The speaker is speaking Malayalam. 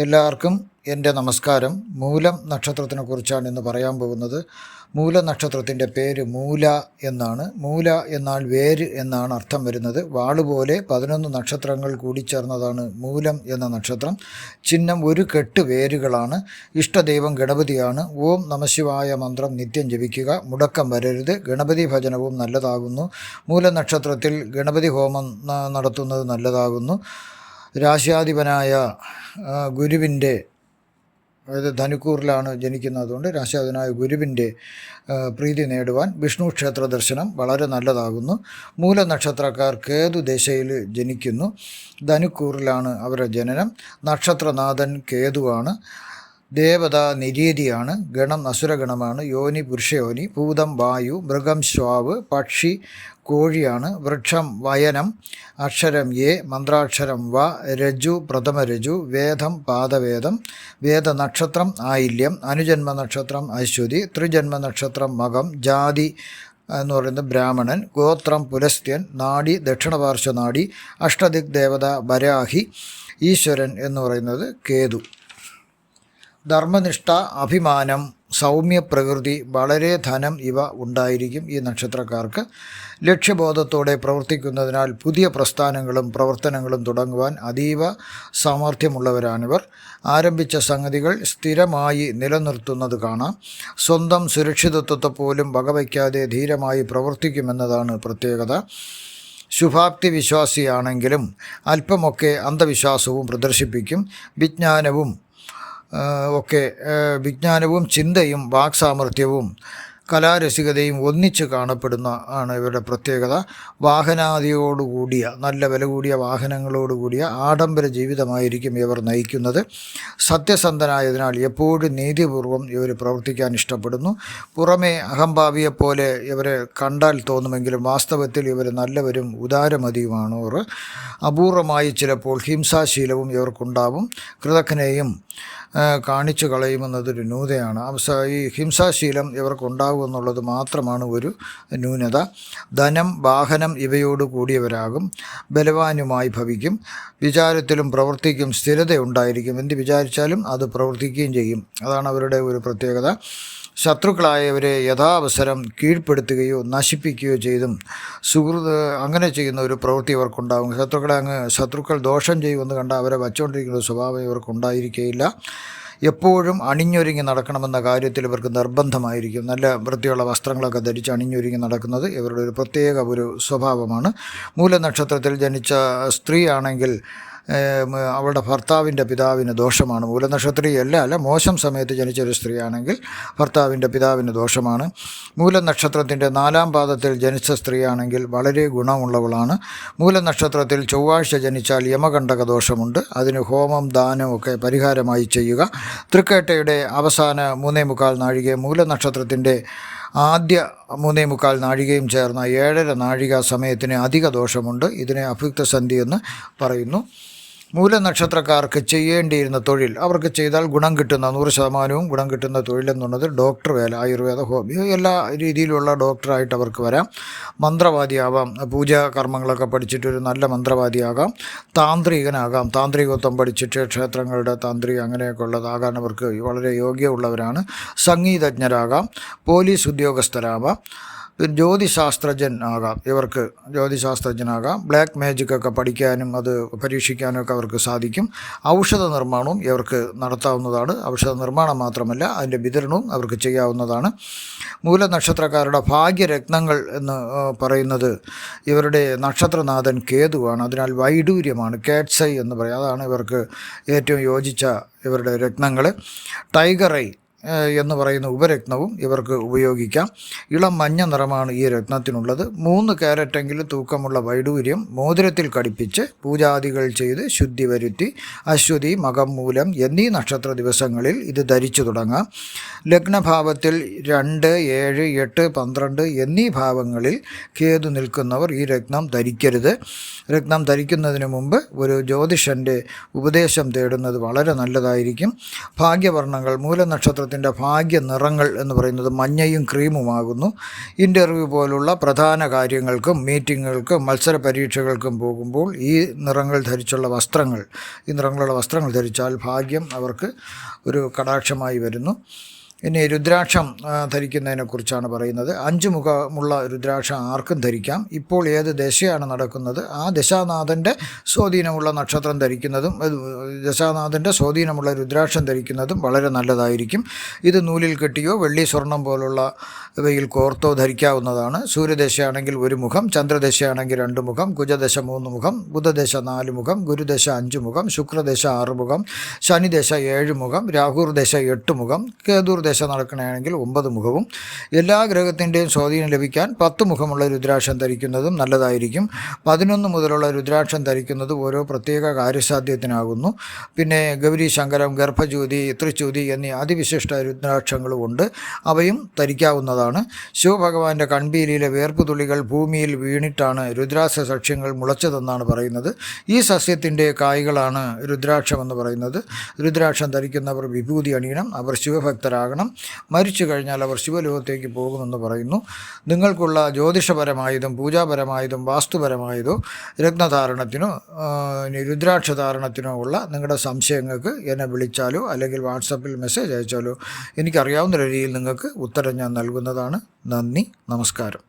എല്ലാവർക്കും എൻ്റെ നമസ്കാരം. മൂലം നക്ഷത്രത്തിനെക്കുറിച്ചാണ് ഇന്ന് പറയാൻ പോകുന്നത്. മൂല നക്ഷത്രത്തിൻ്റെ പേര് മൂല എന്നാണ്. മൂല എന്നാൽ വേര് എന്നാണ് അർത്ഥം വരുന്നത്. വാളുപോലെ 11 നക്ഷത്രങ്ങൾ കൂടിച്ചേർന്നതാണ് മൂലം എന്ന നക്ഷത്രം. ചിഹ്നം ഒരു കെട്ട് വേരുകളാണ്. ഇഷ്ടദൈവം ഗണപതിയാണ്. ഓം നമശിവായ മന്ത്രം നിത്യം ജപിക്കുക. മുടക്കം വരരുത്. ഗണപതി ഭജനവും നല്ലതാകുന്നു. മൂല നക്ഷത്രത്തിൽ ഗണപതി ഹോമം നടത്തുന്നത് നല്ലതാകുന്നു. രാശ്യാധിപനായ ഗുരുവിൻ്റെ, അതായത് ധനുക്കൂറിലാണ് ജനിക്കുന്നതുകൊണ്ട് രാശ്യാധിപനായ ഗുരുവിൻ്റെ പ്രീതി നേടുവാൻ വിഷ്ണു ക്ഷേത്ര ദർശനം വളരെ നല്ലതാകുന്നു. മൂല നക്ഷത്രക്കാർ കേതു ദശയിൽ ജനിക്കുന്നു. ധനുക്കൂറിലാണ് അവരുടെ ജനനം. നക്ഷത്രനാഥൻ കേതുവാണ്. ദേവത നിരീതിയാണ്. ഗണം അസുരഗണമാണ്. യോനി പുരുഷയോനി. ഭൂതം വായു. മൃഗം ശ്വാവ്. പക്ഷി കോഴിയാണ്. വൃക്ഷം വയനം. അക്ഷരം എ. മന്ത്രാക്ഷരം വ. രജു പ്രഥമ രജു. വേദം പാദവേദം. വേദനക്ഷത്രം ആയില്യം. അനുജന്മ നക്ഷത്രം അശ്വതി. ത്രിജന്മ നക്ഷത്രം മകം. ജാതി എന്ന് പറയുന്നത് ബ്രാഹ്മണൻ. ഗോത്രം പുലസ്ത്യൻ. നാഡി ദക്ഷിണപാർശ്വ നാഡി. അഷ്ടദിക് ദേവത വരാഹി. ഈശ്വരൻ എന്ന് പറയുന്നത് കേതു. ധർമ്മനിഷ്ഠ, അഭിമാനം, സൗമ്യപ്രകൃതി, വളരെ ധനം ഇവ ഉണ്ടായിരിക്കും ഈ നക്ഷത്രക്കാർക്ക്. ലക്ഷ്യബോധത്തോടെ പ്രവർത്തിക്കുന്നതിനാൽ പുതിയ പ്രസ്ഥാനങ്ങളും പ്രവർത്തനങ്ങളും തുടങ്ങുവാൻ അതീവ സാമർഥ്യമുള്ളവരാണിവർ. ആരംഭിച്ച സംഗതികൾ സ്ഥിരമായി നിലനിർത്തുന്നത് കാണാം. സ്വന്തം സുരക്ഷിതത്വത്തെ പോലും വകവയ്ക്കാതെ ധീരമായി പ്രവർത്തിക്കുമെന്നതാണ് പ്രത്യേകത. ശുഭാപ്തി വിശ്വാസിയാണെങ്കിലും അല്പമൊക്കെ അന്ധവിശ്വാസവും പ്രദർശിപ്പിക്കും. വിജ്ഞാനവും ചിന്തയും വാക്സാമർഥ്യവും കലാരസികതയും ഒന്നിച്ച് കാണപ്പെടുന്ന ആണ് ഇവരുടെ പ്രത്യേകത. വാഹനാദിയോടുകൂടിയ, നല്ല വില കൂടിയ വാഹനങ്ങളോടുകൂടിയ ആഡംബര ജീവിതമായിരിക്കും ഇവർ നയിക്കുന്നത്. സത്യസന്ധനായതിനാൽ എപ്പോഴും നീതിപൂർവം ഇവർ പ്രവർത്തിക്കാൻ ഇഷ്ടപ്പെടുന്നു. പുറമേ അഹംഭാവിയെപ്പോലെ ഇവരെ കണ്ടാൽ തോന്നുമെങ്കിലും വാസ്തവത്തിൽ ഇവർ നല്ലവരും ഉദാരമതിയുമാണ്. അവർ അപൂർവമായി ചിലപ്പോൾ ഹിംസാശീലവും ഇവർക്കുണ്ടാവും. കൃതജ്ഞനെയും കാണിച്ചു കളയുമെന്നതൊരു ന്യൂനതയാണ്. ഈ ഹിംസാശീലം ഇവർക്കുണ്ടാകുമെന്നുള്ളത് മാത്രമാണ് ഒരു ന്യൂനത. ധനം, വാഹനം ഇവയോട് കൂടിയവരാകും. ബലവാനുമായി ഭവിക്കും. വിചാരത്തിലും പ്രവൃത്തിക്കും സ്ഥിരതയുണ്ടായിരിക്കും. എന്ത് വിചാരിച്ചാലും അത് പ്രവർത്തിക്കുകയും ചെയ്യും. അതാണ് അവരുടെ ഒരു പ്രത്യേകത. ശത്രുക്കളായവരെ യഥാവസരം കീഴ്പ്പെടുത്തുകയോ നശിപ്പിക്കുകയോ ചെയ്തും അങ്ങനെ ചെയ്യുന്ന ഒരു പ്രവൃത്തി ഇവർക്കുണ്ടാകും. ശത്രുക്കൾ ദോഷം ചെയ്യുമെന്ന് കണ്ടാൽ അവരെ വച്ചുകൊണ്ടിരിക്കുന്ന സ്വഭാവം ഇവർക്കുണ്ടായിരിക്കുകയില്ല. എപ്പോഴും അണിഞ്ഞൊരുങ്ങി നടക്കണമെന്ന കാര്യത്തിൽ ഇവർക്ക് നിർബന്ധമായിരിക്കും. നല്ല വൃത്തിയുള്ള വസ്ത്രങ്ങളൊക്കെ ധരിച്ച് അണിഞ്ഞൊരുങ്ങി നടക്കുന്നത് ഇവരുടെ ഒരു പ്രത്യേക ഒരു സ്വഭാവമാണ്. മൂലനക്ഷത്രത്തിൽ ജനിച്ച സ്ത്രീ ആണെങ്കിൽ അവളുടെ ഭർത്താവിൻ്റെ പിതാവിന് ദോഷമാണ്. മൂലനക്ഷത്രിയല്ല, മോശം സമയത്ത് ജനിച്ച ഒരു സ്ത്രീയാണെങ്കിൽ ഭർത്താവിൻ്റെ പിതാവിന് ദോഷമാണ്. മൂലനക്ഷത്രത്തിൻ്റെ 4-ാം പാദത്തിൽ ജനിച്ച സ്ത്രീയാണെങ്കിൽ വളരെ ഗുണമുള്ളവളാണ്. മൂലനക്ഷത്രത്തിൽ ചൊവ്വാഴ്ച ജനിച്ചാൽ യമകണ്ഠക ദോഷമുണ്ട്. അതിന് ഹോമം, ദാനം ഒക്കെ പരിഹാരമായി ചെയ്യുക. തൃക്കേട്ടയുടെ അവസാന 3.25 നാഴിക മൂലനക്ഷത്രത്തിൻ്റെ ആദ്യ 3.25 നാഴികയും ചേർന്ന 7.5 നാഴിക സമയത്തിന് അധിക ദോഷമുണ്ട്. ഇതിനെ അഭുക്ത സന്ധി എന്ന് പറയുന്നു. മൂലനക്ഷത്രക്കാർക്ക് ചെയ്യേണ്ടിയിരുന്ന തൊഴിൽ അവർക്ക് ചെയ്താൽ ഗുണം കിട്ടുന്ന 100% ഗുണം കിട്ടുന്ന തൊഴിലെന്നുള്ളത് ഡോക്ടർ വേല, ആയുർവേദ, ഹോമിയോ എല്ലാ രീതിയിലുള്ള ഡോക്ടറായിട്ട് അവർക്ക് വരാം. മന്ത്രവാദിയാവാം. പൂജാ കർമ്മങ്ങളൊക്കെ പഠിച്ചിട്ടൊരു നല്ല മന്ത്രവാദിയാകാം. താന്ത്രികനാകാം. താന്ത്രികത്വം പഠിച്ചിട്ട് ക്ഷേത്രങ്ങളുടെ താന്ത്രിക അങ്ങനെയൊക്കെ ഉള്ളതാകാൻ അവർക്ക് വളരെ യോഗ്യമുള്ളവരാണ്. സംഗീതജ്ഞരാകാം. പോലീസ് ഉദ്യോഗസ്ഥരാവാം. ജ്യോതിശാസ്ത്രജ്ഞൻ ആകാം. ജ്യോതിശാസ്ത്രജ്ഞനാകാം. ബ്ലാക്ക് മാജിക്കൊക്കെ പഠിക്കാനും അത് പരീക്ഷിക്കാനും ഒക്കെ അവർക്ക് സാധിക്കും. ഔഷധ നിർമ്മാണവും ഇവർക്ക് നടത്താവുന്നതാണ്. ഔഷധ നിർമ്മാണം മാത്രമല്ല, അതിൻ്റെ വിതരണവും അവർക്ക് ചെയ്യാവുന്നതാണ്. മൂലനക്ഷത്രക്കാരുടെ ഭാഗ്യരത്നങ്ങൾ എന്ന് പറയുന്നത് ഇവരുടെ നക്ഷത്രനാഥൻ കേതുവാണ്. അതിനാൽ വൈഡൂര്യമാണ്, കാറ്റ്സൈ എന്ന് പറയും. അതാണ് ഇവർക്ക് ഏറ്റവും യോജിച്ച ഇവരുടെ രത്നങ്ങൾ. ടൈഗർ ഐ എന്ന് പറയുന്ന ഉപരത്നവും ഇവർക്ക് ഉപയോഗിക്കാം. ഇളം മഞ്ഞ നിറമാണ് ഈ രത്നത്തിനുള്ളത്. 3 കാരറ്റെങ്കിലും തൂക്കമുള്ള വൈഡൂര്യം മോതിരത്തിൽ ഘടിപ്പിച്ച് പൂജാദികൾ ചെയ്ത് ശുദ്ധി വരുത്തി അശ്വതി, മകം, മൂലം എന്നീ നക്ഷത്ര ദിവസങ്ങളിൽ ഇത് ധരിച്ചു തുടങ്ങാം. ലഗ്നഭാവത്തിൽ 2, 7, 8, 12 എന്നീ ഭാവങ്ങളിൽ കേതു നിൽക്കുന്നവർ ഈ രത്നം ധരിക്കരുത്. രത്നം ധരിക്കുന്നതിന് മുമ്പ് ഒരു ജ്യോതിഷൻ്റെ ഉപദേശം തേടുന്നത് വളരെ നല്ലതായിരിക്കും. ഭാഗ്യവർണ്ണങ്ങൾ മൂലനക്ഷത്രത്തിൽ നക്ഷത്രത്തിൻ്റെ ഭാഗ്യ നിറങ്ങൾ എന്ന് പറയുന്നത് മഞ്ഞയും ക്രീമുമാകുന്നു. ഇൻ്റർവ്യൂ പോലുള്ള പ്രധാന കാര്യങ്ങൾക്കും മീറ്റിങ്ങുകൾക്കും മത്സര പരീക്ഷകൾക്കും പോകുമ്പോൾ ഈ നിറങ്ങളുള്ള വസ്ത്രങ്ങൾ ധരിച്ചാൽ ഭാഗ്യം അവർക്ക് ഒരു കടാക്ഷമായി വരുന്നു. ഇനി രുദ്രാക്ഷം ധരിക്കുന്നതിനെക്കുറിച്ചാണ് പറയുന്നത്. 5 മുഖമുള്ള രുദ്രാക്ഷം ആർക്കും ധരിക്കാം. ഇപ്പോൾ ഏത് ദശയാണ് നടക്കുന്നത് ആ ദശാനാഥൻ്റെ സ്വാധീനമുള്ള നക്ഷത്രം ധരിക്കുന്നതും ദശാനാഥൻ്റെ സ്വാധീനമുള്ള രുദ്രാക്ഷം ധരിക്കുന്നതും വളരെ നല്ലതായിരിക്കും. ഇത് നൂലിൽ കെട്ടിയോ വെള്ളി സ്വർണം പോലുള്ളവയിൽ കോർത്തോ ധരിക്കാവുന്നതാണ്. സൂര്യദശയാണെങ്കിൽ 1 മുഖം, ചന്ദ്രദശയാണെങ്കിൽ 2 മുഖം, കുജദശ 3 മുഖം, ബുധദശ 4 മുഖം, ഗുരുദശ 5 മുഖം, ശുക്രദശ 6 മുഖം, ശനിദശ 7 മുഖം, രാഹുർദശ 8 മുഖം, കേതുർദശ നടക്കണമെങ്കിൽ 9 മുഖവും. എല്ലാ ഗ്രഹത്തിൻ്റെയും സ്വാധീനം ലഭിക്കാൻ 10 മുഖമുള്ള രുദ്രാക്ഷം ധരിക്കുന്നതും നല്ലതായിരിക്കും. 11 മുതലുള്ള രുദ്രാക്ഷം ധരിക്കുന്നത് ഓരോ പ്രത്യേക കാര്യസാധ്യത്തിനാകുന്നു. പിന്നെ ഗൗരി ശങ്കരം, ഗർഭജ്യോതി, ത്രിച്യുതി എന്നീ അതിവിശിഷ്ട രുദ്രാക്ഷങ്ങളുമുണ്ട്. അവയും ധരിക്കാവുന്നതാണ്. ശിവഭഗവാന്റെ കൺപീലിയിലെ വേർപ്പ് തുള്ളികൾ ഭൂമിയിൽ വീണിട്ടാണ് രുദ്രാക്ഷ സസ്യങ്ങൾ മുളച്ചതെന്നാണ് പറയുന്നത്. ഈ സസ്യത്തിൻ്റെ കായ്കളാണ് രുദ്രാക്ഷമെന്ന് പറയുന്നത്. രുദ്രാക്ഷം ധരിക്കുന്നവർ വിഭൂതി അണിയണം. അവർ ശിവഭക്തരാകണം. മരിച്ചു കഴിഞ്ഞാൽ അവർ ശിവലോകത്തേക്ക് പോകുമെന്ന് പറയുന്നു. നിങ്ങൾക്കുള്ള ജ്യോതിഷപരമായതും പൂജാപരമായതും വാസ്തുപരമായതോ രത്നധാരണത്തിനോ രുദ്രാക്ഷധാരണത്തിനോ ഉള്ള നിങ്ങളുടെ സംശയങ്ങൾക്ക് എന്നെ വിളിച്ചാലോ അല്ലെങ്കിൽ വാട്സപ്പിൽ മെസ്സേജ് അയച്ചാലോ എനിക്കറിയാവുന്ന രീതിയിൽ നിങ്ങൾക്ക് ഉത്തരം ഞാൻ നൽകുന്നതാണ്. നന്ദി, നമസ്കാരം.